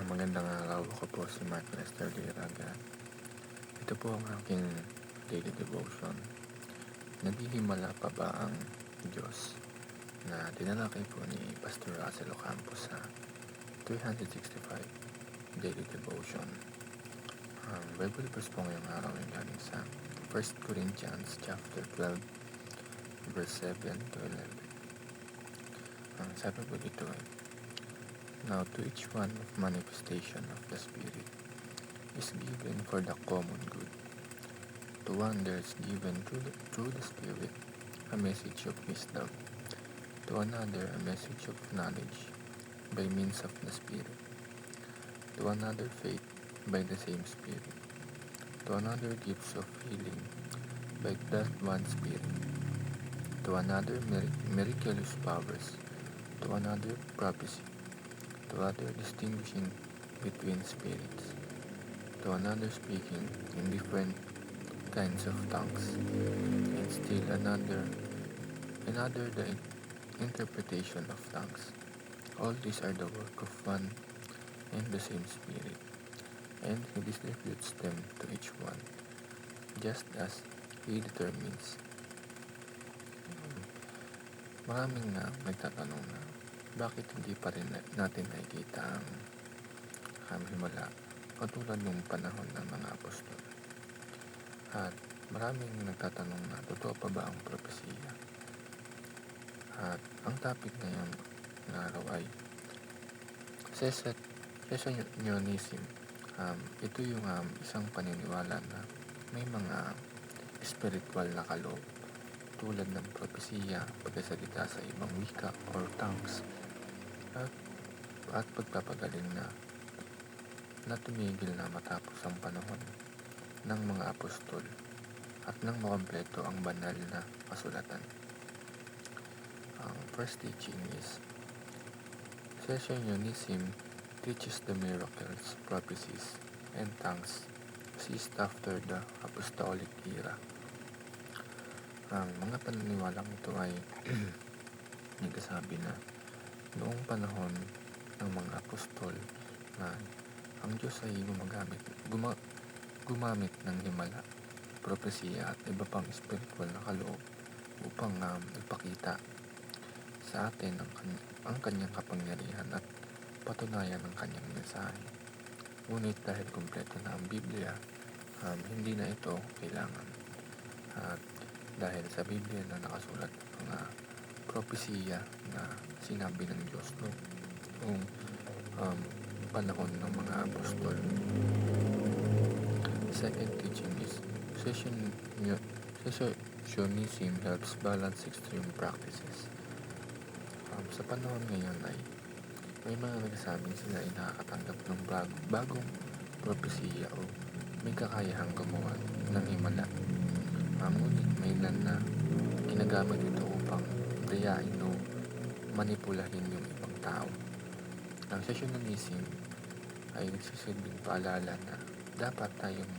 Magandang araw. Ako po si Mark Lester Diraga. Ito po ang aking daily devotion. Naghihimala pa ba ang Diyos? Na dinalakay po ni Pastor Russell Ocampo sa 365 daily devotion. Ang Bible verse po ngayong araw ay galing sa 1 Corinthians chapter 12 verse 7 to 11. Ang sabi po dito ay, "Now to each one of manifestation of the Spirit is given for the common good. To one there is given through the Spirit a message of wisdom, to another a message of knowledge by means of the Spirit, to another faith by the same Spirit, to another gifts of healing by that one Spirit, to another miraculous powers, to another prophecy, to other distinguishing between spirits, to another speaking in different kinds of tongues, and still another the interpretation of tongues. All these are the work of one and the same Spirit, and He distributes them to each one, just as He determines." Maraming nagtatanong na bakit hindi pa rin natin nakikita ang himala katulad ng panahon ng mga apostol. At maraming nagtatanong na totoo pa ba ang propesiya? At ang topic ngayon na araw ay Cessationism. Ito yung isang paniniwala na may mga spiritual na kaloob tulad ng propesiya, pagkasalita sa ibang wika or tongues, at pagpapagaling na tumigil na matapos ang panahon ng mga apostol at nang makompleto ang banal na kasulatan. Ang first teaching is, Cessationism teaches the miracles, prophecies, and tongues ceased after the apostolic era. Ang mga paniniwalang ito ay nagsasabi na noong panahon ng mga apostol na ang Diyos ay gumamit ng himala, propesiya at iba pang spiritual na kaloob upang ipakita sa atin ang kanyang kapangyarihan at patunayan ang kanyang mensahe. Ngunit dahil kumpleto na ang Biblia, hindi na ito kailangan. At dahil sa Biblia na nakasulat ang propesiya na sinabi ng Diyos noong panahon ng mga apostol. Second teaching is, Cessationism helps balance extreme practices. Sa panahon ngayon ay may mga nagsasabing sila ay nakakatanggap ng bagong propesiya o may kakayahang gumawa ng himala. Ngunit may ilan na ginagamit ito upang dayain o manipulahin yung ibang tao. Ang Cessationism ay nagsisilbing paalala na dapat tayong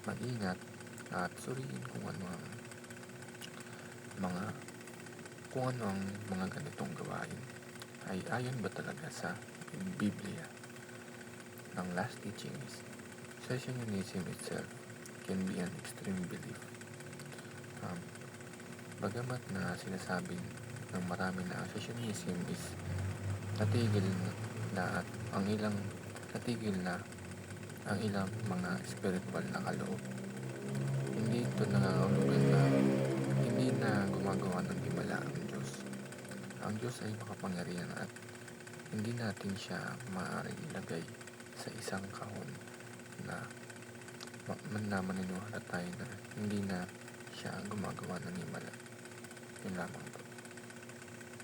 mag-ingat at suriin kung ano ang mga ganitong gawain ay ayon ba talaga sa Biblia. Ang last teaching is, Cessationism itself can be an extreme belief. Bagamat na sinasabi ng marami na ang Cessationism is natigil na ang ilang mga spiritual na kaloob, hindi ito nangangahulugan na hindi na gumagawa ng himala ang Diyos. Ang Diyos ay makapangyarihan at hindi natin siya maaaring ilagay sa isang kahon na maniniwala tayo na hindi na siya gumagawa ng himala. Yun lamang po.